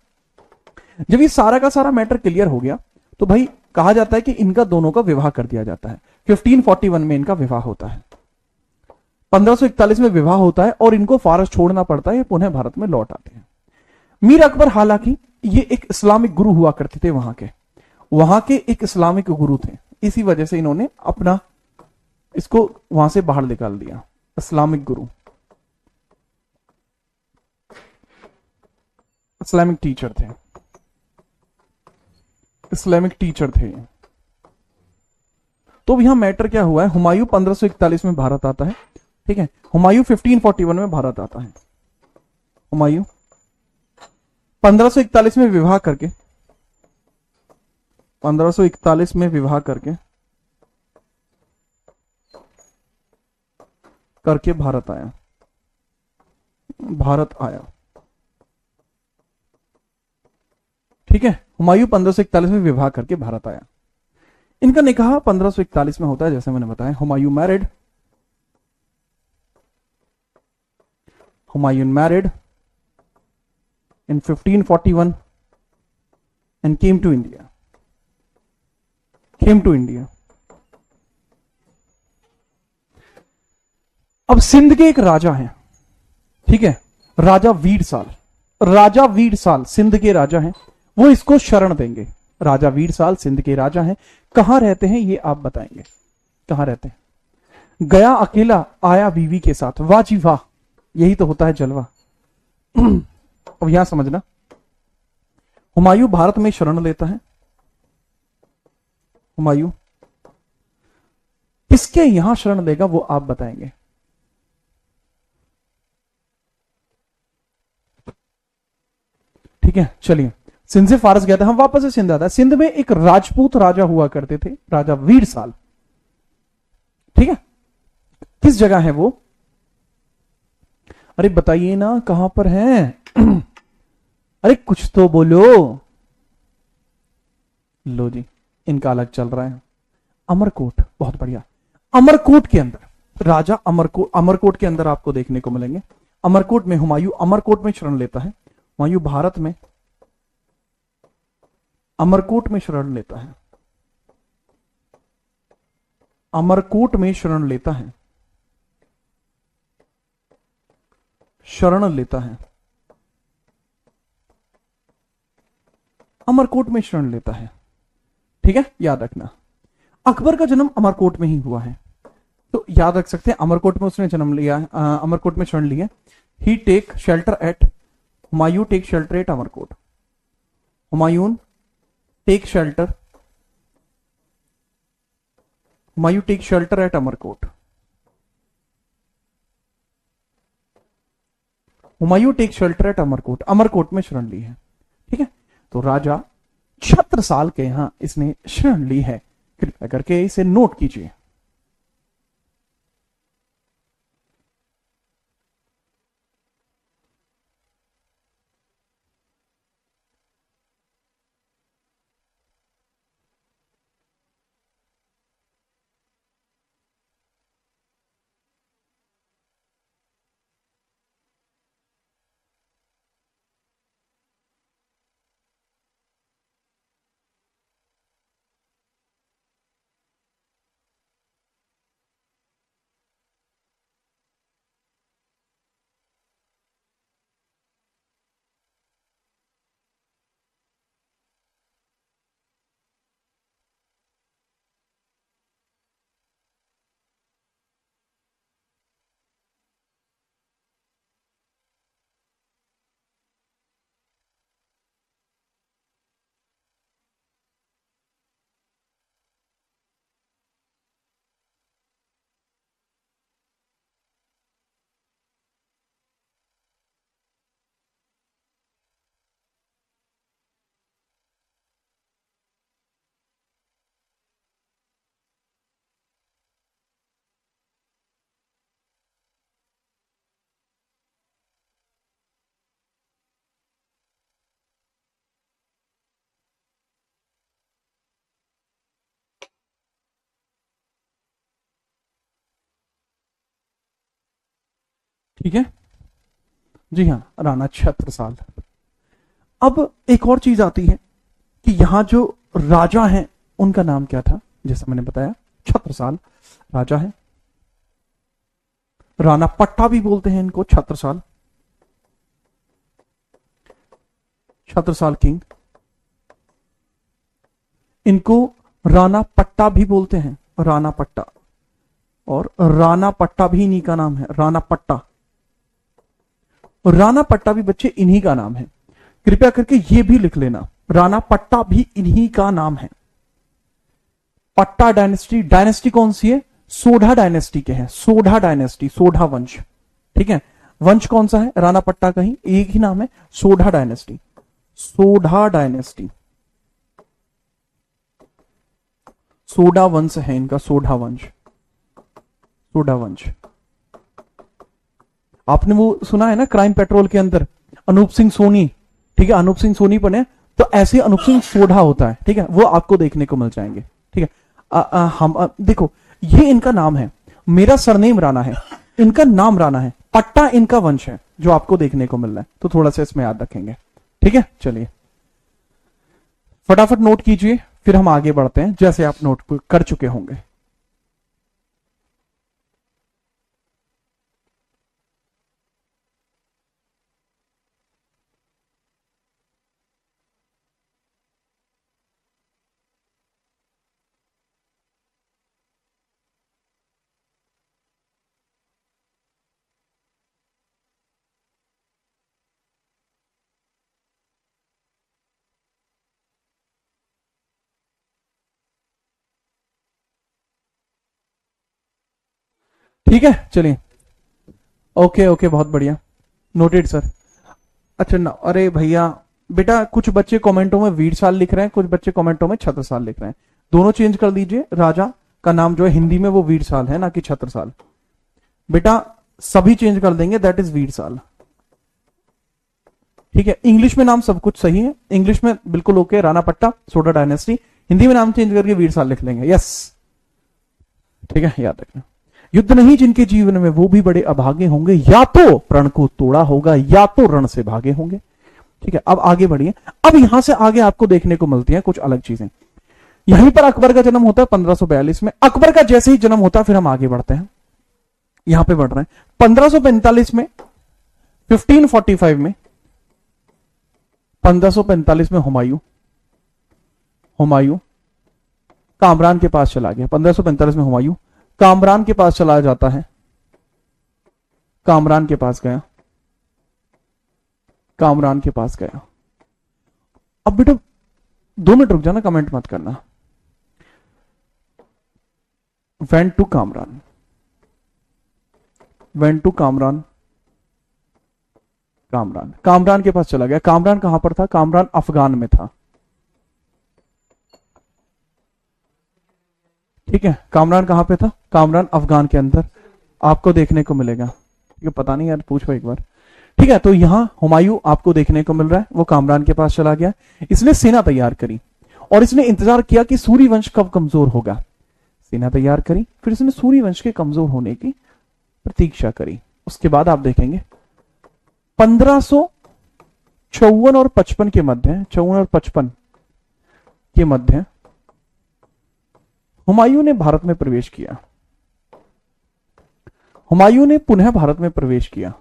जब ये सारा का सारा मैटर क्लियर हो गया तो भाई कहा जाता है कि इनका दोनों का विवाह कर दिया जाता है। 1541 में इनका विवाह होता है, 1541 में विवाह होता है और इनको फारस छोड़ना पड़ता है, पुनः भारत में लौट आते हैं। मीर अकबर हालांकि ये एक इस्लामिक गुरु हुआ करते थे, वहां के एक इस्लामिक गुरु थे। इसी वजह से इन्होंने अपना इसको वहां से बाहर निकाल दिया। इस्लामिक गुरु, इस्लामिक टीचर थे, इस्लामिक टीचर थे। तो यहां मैटर क्या हुआ है? हुमायूं 1541 में भारत आता है। ठीक है, हुमायूं 1541 में भारत आता है। हुमायूं 1541 में विवाह करके, 1541 में विवाह करके भारत आया, भारत आया। ठीक है, हुमायूं 1541 में विवाह करके भारत आया। इनका निकाह 1541 में होता है, जैसे मैंने बताया। Humayun married, Humayun married in 1541 and came to India. अब सिंध के एक राजा हैं, ठीक है, राजा वीरसाल। राजा वीरसाल सिंध के राजा हैं, वो इसको शरण देंगे। राजा वीरसाल सिंध के राजा हैं। कहां रहते हैं ये आप बताएंगे, कहां रहते हैं? गया अकेला, आया बीवी के साथ। वाह जी वाह, यही तो होता है जलवा। अब यहां समझना, हुमायूं भारत में शरण लेता है। हुमायूं किसके यहां शरण लेगा वो आप बताएंगे। ठीक है, चलिए। सिंध से फारस गया था, हम वापस से सिंध आता है। सिंध में एक राजपूत राजा हुआ करते थे, राजा वीरसाल। ठीक है, किस जगह है वो? अरे बताइए ना, कहां पर है? अरे कुछ तो बोलो। लो जी, इनका अलग चल रहा है। अमरकोट, बहुत बढ़िया। अमरकोट के अंदर राजा, अमरकोट के अंदर आपको देखने को मिलेंगे। अमरकोट में हुमायूं अमरकोट में शरण लेता है। हुमायूं भारत में अमरकोट में शरण लेता है, अमरकोट में शरण लेता है, शरण लेता है, अमरकोट में शरण लेता है। ठीक है, याद रखना। अकबर का जन्म अमरकोट में ही हुआ है, तो याद रख सकते हैं अमरकोट में उसने जन्म लिया, अमरकोट में शरण लिया। He take shelter at, Humayun take shelter at Amarkot. Humayun take shelter, Humayun take shelter at Amarkot. Humayun take shelter at Amarkot, Amarkot में शरण ली है। ठीक है, तो राजा छत्रसाल के यहां इसने शरण ली है। कृपया करके इसे नोट कीजिए। ठीक है जी हाँ, राणा छत्रसाल। अब एक और चीज आती है कि यहां जो राजा हैं उनका नाम क्या था, जैसा मैंने बताया छत्रसाल राजा है। राणा पट्टा भी बोलते हैं इनको, छत्रसाल, छत्रसाल किंग, इनको राणा पट्टा भी बोलते हैं, राणा पट्टा, और राणा पट्टा भी इन्हीं का नाम है, राणा पट्टा। राणा पट्टा भी बच्चे इन्हीं का नाम है, कृपया करके ये भी लिख लेना, राणा पट्टा भी इन्हीं का नाम है। पट्टा डायनेस्टी, डायनेस्टी कौन सी है, सोढ़ा डायनेस्टी के हैं, सोढ़ा डायनेस्टी, सोढ़ा वंश, ठीक है। वंश कौन सा है, राणा पट्टा का ही एक ही नाम है, सोढ़ा डायनेस्टी, सोढ़ा डायनेस्टी, सोढ़ा वंश है इनका, सोढ़ा वंश, सोढ़ा वंश। आपने वो सुना है ना क्राइम पेट्रोल के अंदर अनूप सिंह सोनी, ठीक है, अनूप सिंह सोनी बने तो ऐसे अनूप सिंह सोढ़ा होता है, ठीक है, वो आपको देखने को मिल जाएंगे, ठीक है। हम देखो ये इनका नाम है, मेरा सरनेम राणा है, इनका नाम राणा है, पट्टा इनका वंश है जो आपको देखने को मिल रहा है, तो थोड़ा सा इसमें याद रखेंगे, ठीक है। चलिए फटाफट नोट कीजिए, फिर हम आगे बढ़ते हैं जैसे आप नोट कर चुके होंगे। ठीक है चलिए, ओके ओके, बहुत बढ़िया, नोटेड सर। अच्छा ना, अरे भैया बेटा कुछ बच्चे कमेंटों में वीर साल लिख रहे हैं, कुछ बच्चे कमेंटों में छत्रसाल लिख रहे हैं, दोनों चेंज कर दीजिए। राजा का नाम जो है हिंदी में वो वीर साल है ना कि छत्रसाल, बेटा सभी चेंज कर देंगे, दैट इज वीर साल, ठीक है। इंग्लिश में नाम सब कुछ सही है, इंग्लिश में बिल्कुल ओके, राणा पट्टा, सोढ़ा डायनेस्टी, हिंदी में नाम चेंज करके वीर साल लिख लेंगे, यस, ठीक है, याद रखना। युद्ध नहीं जिनके जीवन में वो भी बड़े अभागे होंगे, या तो प्रण को तोड़ा होगा या तो रण से भागे होंगे, ठीक है। अब आगे बढ़िए, अब यहां से आगे आपको देखने को मिलती है कुछ अलग चीजें। यहीं पर अकबर का जन्म होता है 1542 में, अकबर का जैसे ही जन्म होता है फिर हम आगे बढ़ते हैं, यहां पे बढ़ रहे हैं 1545 में, 1545 में, 1545 में हुमायूं, हुमायूं कामरान के पास चला गया, 1545 में हुमायूं कामरान के पास चला जाता है, कामरान के पास गया, कामरान के पास गया। अब बेटा 2 मिनट रुक जाना, कमेंट मत करना। Went to Kamran, went to Kamran, Kamran, Kamran के पास चला गया। कामरान कहां पर था, कामरान अफगान में था, ठीक है। कामरान कहां पे था, कामरान अफगान के अंदर आपको देखने को मिलेगा, ठीक है, पता नहीं यार पूछो एक बार, ठीक है। तो यहां हुमायूं आपको देखने को मिल रहा है, वो कामरान के पास चला गया, इसने सेना तैयार करी और इसने इंतजार किया कि सूर्यवंश कब कमजोर होगा, सेना तैयार करी, फिर इसने सूर्यवंश के कमजोर होने की प्रतीक्षा करी। उसके बाद आप देखेंगे 1554 और 55 के मध्य, 54 और 55 के मध्य हुमायूं ने भारत में प्रवेश किया, हुमायूं ने पुनः भारत में प्रवेश किया,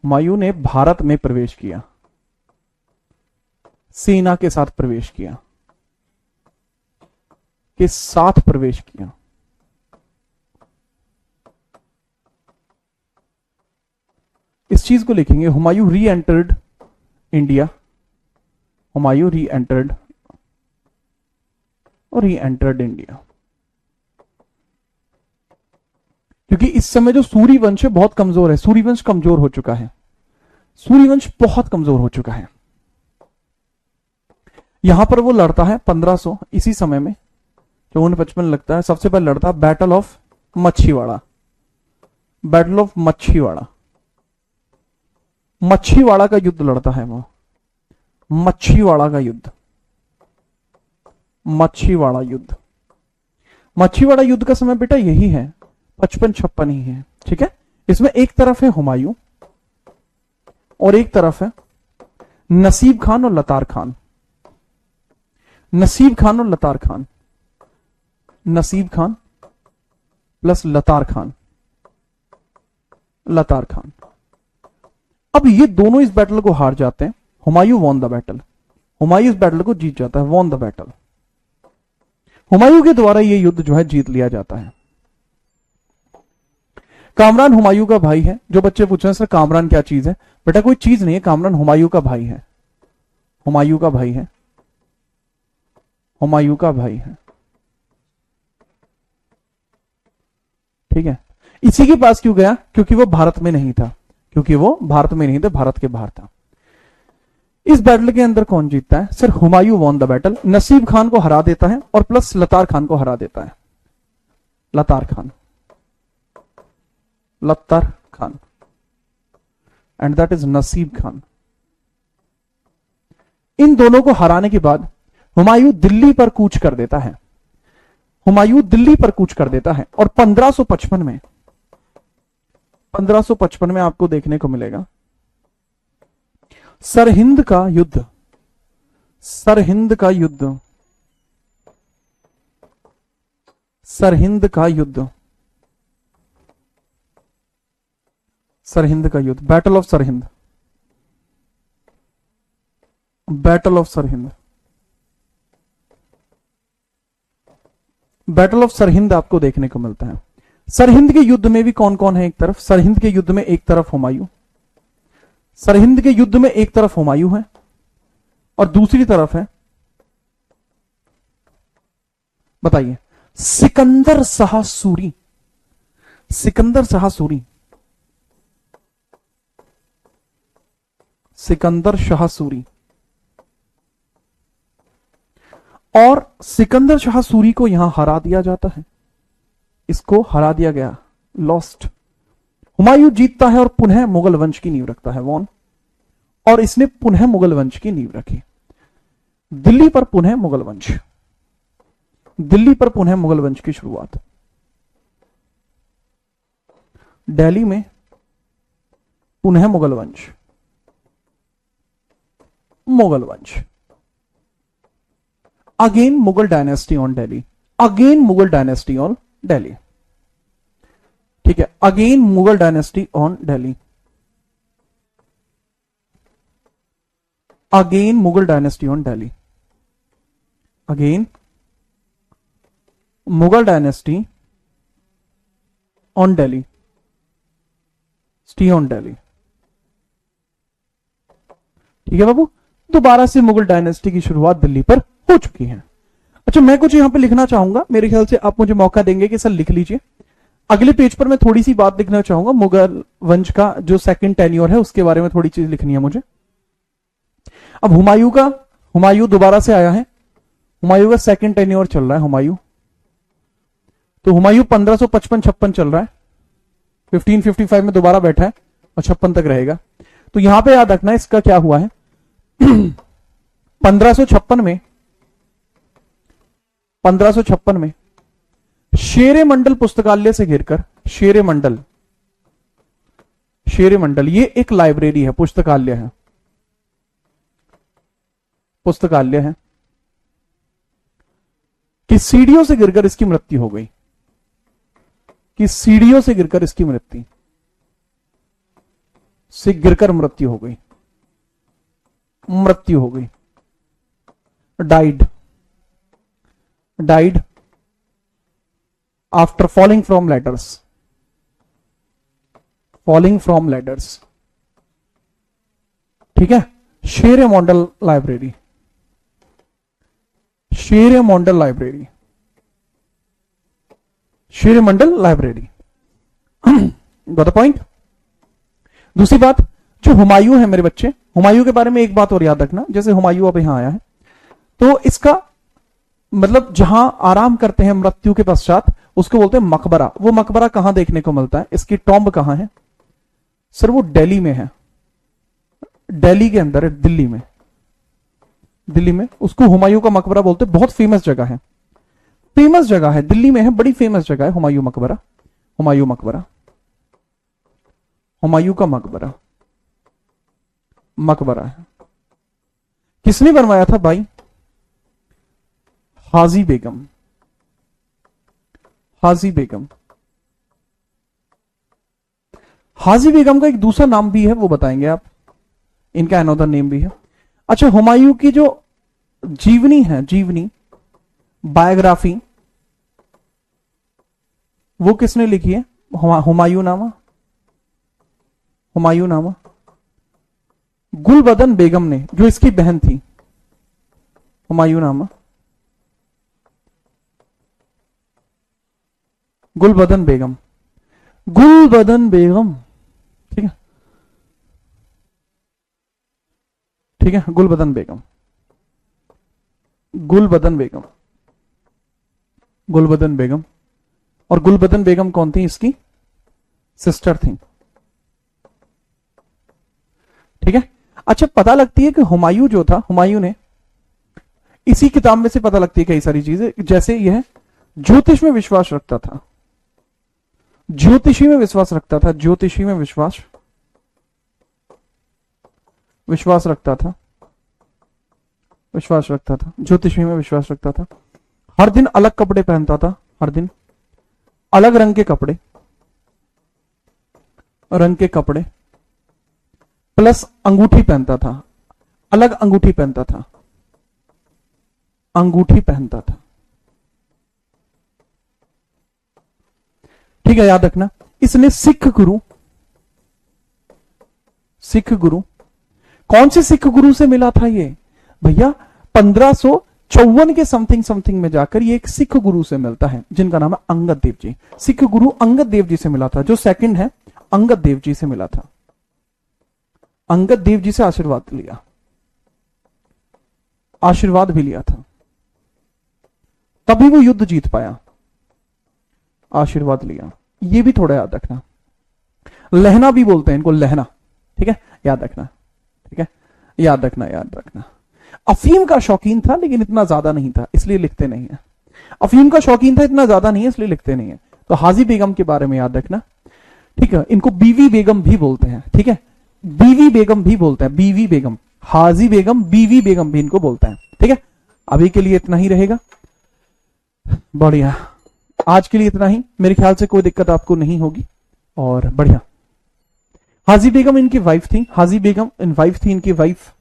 हुमायूं ने भारत में प्रवेश किया, सेना के साथ प्रवेश किया, के साथ प्रवेश किया। इस चीज को लिखेंगे, हुमायूं री एंटर्ड इंडिया, हुमायूं री एंटर्ड और ही एंटर्ड इंडिया, क्योंकि इस समय जो सूर्यवंश है बहुत कमजोर है, सूर्यवंश कमजोर हो चुका है, सूर्यवंश बहुत कमजोर हो चुका है। यहां पर वो लड़ता है 1500, इसी समय में 54-55 लगता है, सबसे पहले लड़ता है battle of Machhiwara, battle of Machhiwara, Machhiwara का युद्ध लड़ता है वो, मच्छीवाड़ा का युद्ध, मच्छीवाड़ा युद्ध, मच्छीवाड़ा युद्ध का समय बेटा यही है 55-56 ही है, ठीक है। इसमें एक तरफ है हुमायूं और एक तरफ है नसीब खान और लतार खान। नसीब खान और लतार खान, नसीब खान प्लस लतार खान, लतार खान। अब ये दोनों इस बैटल को हार जाते हैं। Humayun won the battle, Humayun इस बैटल को जीत जाता है, वॉन द बैटल। हुमायूं के द्वारा ये युद्ध जो है जीत लिया जाता है। कामरान हुमायूं का भाई है। जो बच्चे पूछ रहे हैं सर कामरान क्या चीज है, बेटा कोई चीज नहीं है, कामरान हुमायूं का भाई है, हुमायूं का भाई है, हुमायूं का भाई है। ठीक है, इसी के पास क्यों गया? क्योंकि वो भारत में नहीं था, क्योंकि वो भारत में नहीं था, भारत के बाहर था। इस बैटल के अंदर कौन जीतता है? Sir Humayun won the battle, नसीब खान को हरा देता है और प्लस लतार खान को हरा देता है। Latar Khan, Latar Khan, and that is Nasib Khan. इन दोनों को हराने के बाद हुमायूं दिल्ली पर कूच कर देता है, हुमायूं दिल्ली पर कूच कर देता है और 1555 में आपको देखने को मिलेगा सरहिंद का युद्ध। सरहिंद का युद्ध, सरहिंद का युद्ध, सरहिंद का युद्ध, battle of Sirhind, battle of Sirhind. Battle of Sirhind आपको देखने को मिलता है। सरहिंद के युद्ध में भी कौन कौन है? एक तरफ सरहिंद के युद्ध में एक तरफ हुमायूं, सरहिंद के युद्ध में एक तरफ हुमायूं है और दूसरी तरफ है, बताइए, सिकंदर शाह सूरी। सिकंदर शाह सूरी, सिकंदर शाह सूरी। और सिकंदर शाह सूरी को यहां हरा दिया जाता है, इसको हरा दिया गया, लॉस्ट। हुमायूं जीतता है और पुनः मुगल वंश की नींव रखता है, वॉन। और इसने पुनः मुगल वंश की नींव रखी। दिल्ली पर पुनः मुगल वंश, दिल्ली पर पुनः मुगल वंश की शुरुआत। दिल्ली में पुनः मुगल वंश, मुगल वंश। Again Mughal dynasty on Delhi, again Mughal dynasty on Delhi. ठीक है, again Mughal dynasty on Delhi, again Mughal dynasty on Delhi, again Mughal dynasty on Delhi, स्टी ऑन दिल्ली। ठीक है बाबू, दोबारा से मुगल डायनेस्टी की शुरुआत दिल्ली पर हो चुकी है। अच्छा, मैं कुछ यहां पे लिखना चाहूंगा, मेरे ख्याल से आप मुझे मौका देंगे कि सर लिख लीजिए। अगले पेज पर मैं थोड़ी सी बात लिखना चाहूंगा, मुगल वंश का जो सेकंड टेन्योर है उसके बारे में थोड़ी चीज लिखनी है मुझे। अब हुमायूं दोबारा से आया है, हुमायूं का सेकंड टेन्योर चल रहा है हुमायूं। तो हुमायूं 1555-56 चल रहा है, 1555 में दोबारा बैठा है और 56 तक रहेगा। तो यहां पे याद रखना इसका क्या हुआ है 1556 में शेरे मंडल पुस्तकालय से घिरकर, शेरे मंडल ये एक लाइब्रेरी है, पुस्तकालय है, पुस्तकालय है कि सीढ़ियों से गिरकर इसकी मृत्यु हो गई, कि सीढ़ियों से गिरकर इसकी मृत्यु मृत्यु हो गई, died after falling from ladders, ठीक है। शेरे मंडल library, Shere Mandal library, Shere Mandal library. Got the point. दूसरी बात, जो हुमायूं है मेरे बच्चे, हुमायूं के बारे में एक बात और याद रखना, जैसे हुमायूं अब यहां आया है तो इसका मतलब जहां आराम करते हैं मृत्यु के पश्चात उसको बोलते हैं मकबरा। वो मकबरा कहां देखने को मिलता है, इसकी टॉम्ब कहां है? सर वो दिल्ली में है, दिल्ली के अंदर है, दिल्ली में उसको हुमायूं का मकबरा बोलते हैं। बहुत फेमस जगह है, दिल्ली में है, बड़ी फेमस जगह है हुमायूं मकबरा, हुमायूं मकबरा। हुमायूं का मकबरा, मकबरा है। किसने बनवाया था भाई? हाजी बेगम, हाजी बेगम। हाजी बेगम का एक दूसरा नाम भी है, वो बताएंगे आप, इनका अनदर नेम भी है। अच्छा, हुमायूं की जो जीवनी है, जीवनी बायोग्राफी, वो किसने लिखी है? हुमायूं नामा, हुमायूं नामा। गुलबदन बेगम ने, जो इसकी बहन थी, हुमायूं नामा, गुलबदन बेगम, गुलबदन बेगम, ठीक है, ठीक है, गुलबदन बेगम, गुलबदन बेगम, गुलबदन बेगम। और गुलबदन बेगम कौन थी? इसकी सिस्टर थी, ठीक है। अच्छा, पता लगती है कि हुमायूं जो था, हुमायूं ने, इसी किताब में से पता लगती है कई सारी चीजें, जैसे यह ज्योतिष में विश्वास रखता था, ज्योतिषी में विश्वास रखता था, ज्योतिषी में विश्वास रखता था, विश्वास रखता था, ज्योतिषी में विश्वास रखता था। हर दिन अलग कपड़े पहनता था, हर दिन अलग रंग के कपड़े, रंग के कपड़े, प्लस अंगूठी पहनता था, अलग अंगूठी पहनता था, अंगूठी पहनता था, ठीक है, याद रखना। इसने सिख गुरु, सिख गुरु, कौन से सिख गुरु से मिला था ये भैया? 1554 के समथिंग समथिंग में जाकर ये एक सिख गुरु से मिलता है, जिनका नाम है अंगद देव जी। सिख गुरु अंगद देव जी से मिला था, जो सेकंड है अंगद देव जी से मिला था, अंगद देव जी से आशीर्वाद लिया, आशीर्वाद भी लिया था, तभी वो युद्ध जीत पाया, आशीर्वाद लिया। ये भी थोड़ा याद रखना। लहना भी बोलते हैं इनको, लहना, ठीक है, याद रखना, ठीक है, याद रखना, याद रखना। अफीम का शौकीन था, लेकिन इतना ज्यादा नहीं था, इसलिए लिखते नहीं है। अफीम का शौकीन था, इतना ज्यादा नहीं है, इसलिए लिखते नहीं है। तो हाजी बेगम के बारे में याद रखना, ठीक है। इनको बीवी बेगम भी बोलते हैं, ठीक है, बीवी बेगम भी बोलते हैं, बीवी बेगम, हाजी बेगम, बीवी बेगम भी इनको बोलते हैं, ठीक है। अभी के लिए इतना ही रहेगा, बढ़िया। आज के लिए इतना ही, मेरे ख्याल से कोई दिक्कत आपको नहीं होगी, और बढ़िया। हाजी बेगम इनकी वाइफ थी, हाजी बेगम इन वाइफ थी, इनकी वाइफ,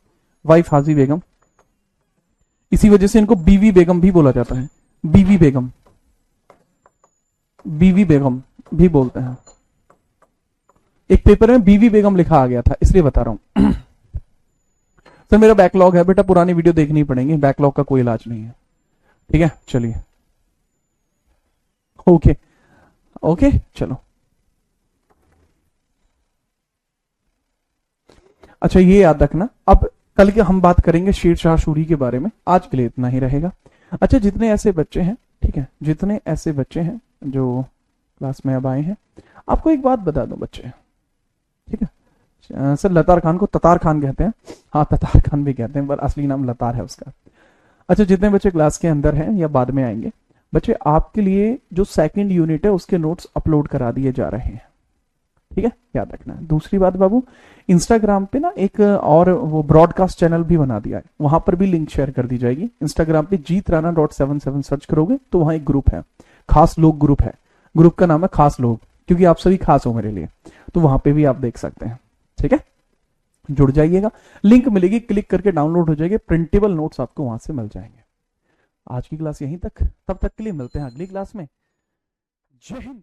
वाइफ हाजी बेगम, इसी वजह से इनको बीवी बेगम भी बोला जाता है, बीवी बेगम, बीवी बेगम भी बोलते हैं। एक पेपर में बीवी बेगम लिखा आ गया था, इसलिए बता रहा हूं। सर मेरा बैकलॉग है बेटा, पुरानी वीडियो देखनी पड़ेगी, बैकलॉग का कोई इलाज नहीं है, ठीक है, चलिए, ओके ओके, चलो। अच्छा, ये याद रखना, अब कल के हम बात करेंगे शेरशाह सूरी के बारे में, आज के लिए इतना ही रहेगा। अच्छा, जितने ऐसे बच्चे हैं, ठीक है, जितने ऐसे बच्चे हैं जो क्लास में अब आए हैं, आपको एक बात बता दूं बच्चे, ठीक है, सर लतार खान को ततार खान कहते हैं, हाँ ततार खान भी कहते हैं, पर असली नाम लतार है उसका। अच्छा, जितने बच्चे क्लास के अंदर हैं या बाद में आएंगे बच्चे, आपके लिए जो सेकंड यूनिट है उसके नोट्स अपलोड करा दिए जा रहे हैं, ठीक है, याद रखना। दूसरी बात बाबू, इंस्टाग्राम पे ना एक और वो ब्रॉडकास्ट चैनल भी बना दिया है, वहां पर भी लिंक शेयर कर दी जाएगी। इंस्टाग्राम पे जीतराना.77 सर्च करोगे तो वहां एक ग्रुप है, खास लोग ग्रुप है, ग्रुप का नाम है खास लोग, क्योंकि आप सभी खास हो मेरे लिए, तो वहां पे भी आप देख सकते हैं, ठीक है, जुड़ जाइएगा। लिंक मिलेगी, क्लिक करके डाउनलोड हो जाएगी, प्रिंटेबल नोट्स आपको वहां से मिल जाएंगे। आज की क्लास यहीं तक, तब तक के लिए मिलते हैं अगली क्लास में। जय हिंद।